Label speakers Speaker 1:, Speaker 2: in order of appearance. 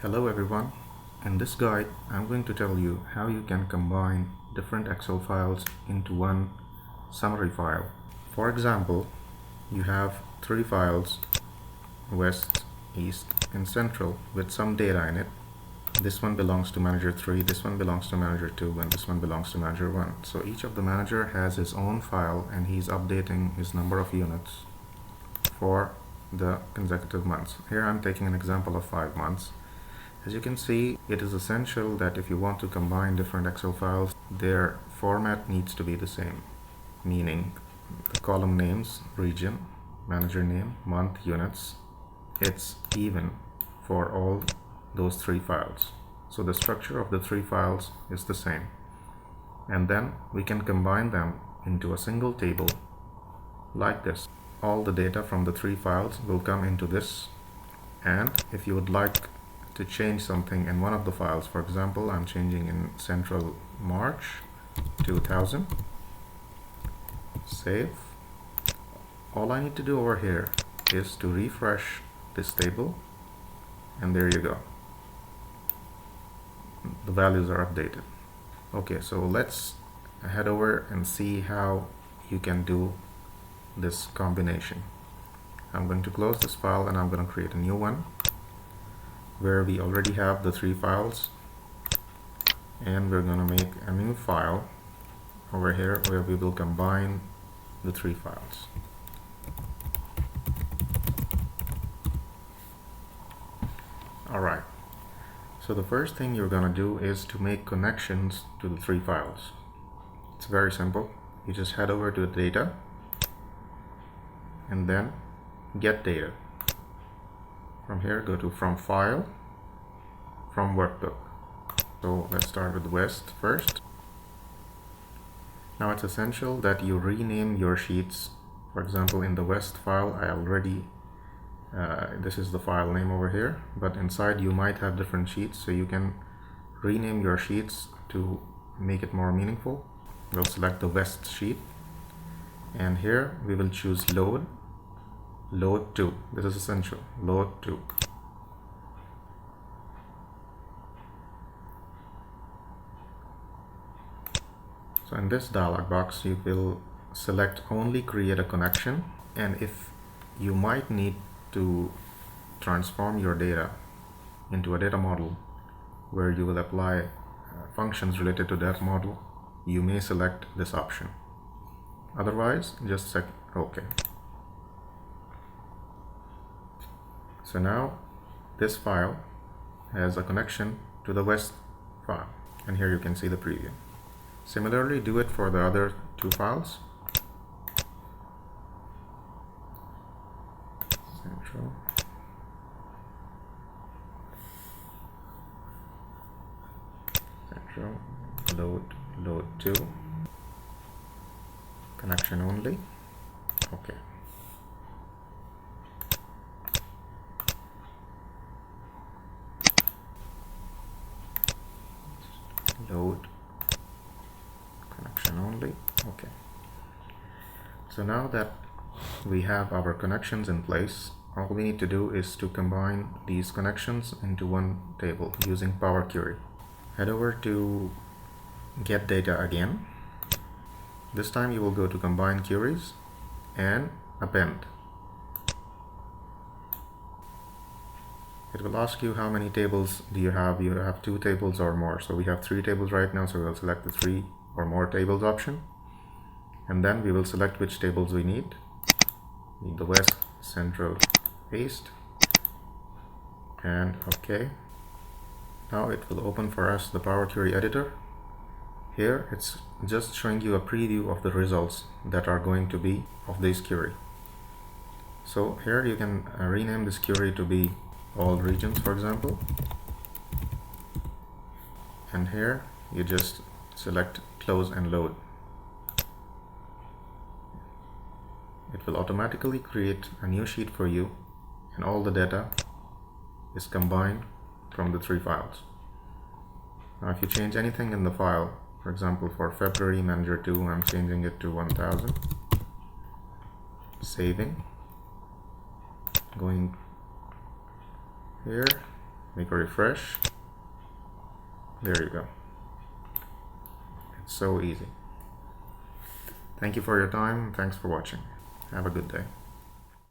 Speaker 1: Hello everyone. In this guide, I'm going to tell you how you can combine different Excel files into one summary file. For example, you have three files, West, East, and Central, with some data in it. This one belongs to Manager 3, this one belongs to Manager 2, and this one belongs to Manager 1. So each of the manager has his own file and he's updating his number of units for the consecutive months. Here I'm taking an example of 5 months. As you can see, it is essential that if you want to combine different Excel files, their format needs to be the same, meaning the column names, region, manager name, month, units, it's even for all those three files. So the structure of the three files is the same. And then we can combine them into a single table like this. All the data from the three files will come into this, and if you would like to change something in one of the files, for example, I'm changing in Central March 2000, save. All I need to do over here is to refresh this table, and there you go. The values are updated. Okay, so let's head over and see how you can do this combination. I'm going to close this file and I'm going to create a new one where we already have the three files, and we're going to make a new file over here where we will combine the three files. Alright, so the first thing you're going to do is to make connections to the three files. It's very simple. You just head over to data and then get data. From here, go to from file, from workbook. So let's start with West first. Now it's essential that you rename your sheets. For example, in the West file, I already, this is the file name over here, but inside you might have different sheets, so you can rename your sheets to make it more meaningful. We'll select the West sheet, and here we will choose load. Load to, this is essential, load to. So in this dialog box, you will select only create a connection, and if you might need to transform your data into a data model where you will apply functions related to that model, you may select this option. Otherwise, just select OK. So now this file has a connection to the West file, and here you can see the preview. Similarly, do it for the other two files. Central. Central, load to, connection only. Okay. Load, connection only. Okay. So now that we have our connections in place, all we need to do is to combine these connections into one table using Power Query. Head over to get data again. This time you will go to combine queries and append. It will ask you how many tables do you have. You have 2 tables or more. So we have 3 tables right now, so we'll select the 3 or more tables option. And then we will select which tables we need. The West, Central, East, and OK. Now it will open for us the Power Query editor. Here it's just showing you a preview of the results that are going to be of this query. So here you can rename this query to be all regions, for example, and here you just select close and load. It will automatically create a new sheet for you, and all the data is combined from the 3 files. Now if you change anything in the file, for example for February Manager 2, I'm changing it to 1000, saving, going here make a refresh. There you go. It's so easy. Thank you for your time. Thanks for watching. Have a good day.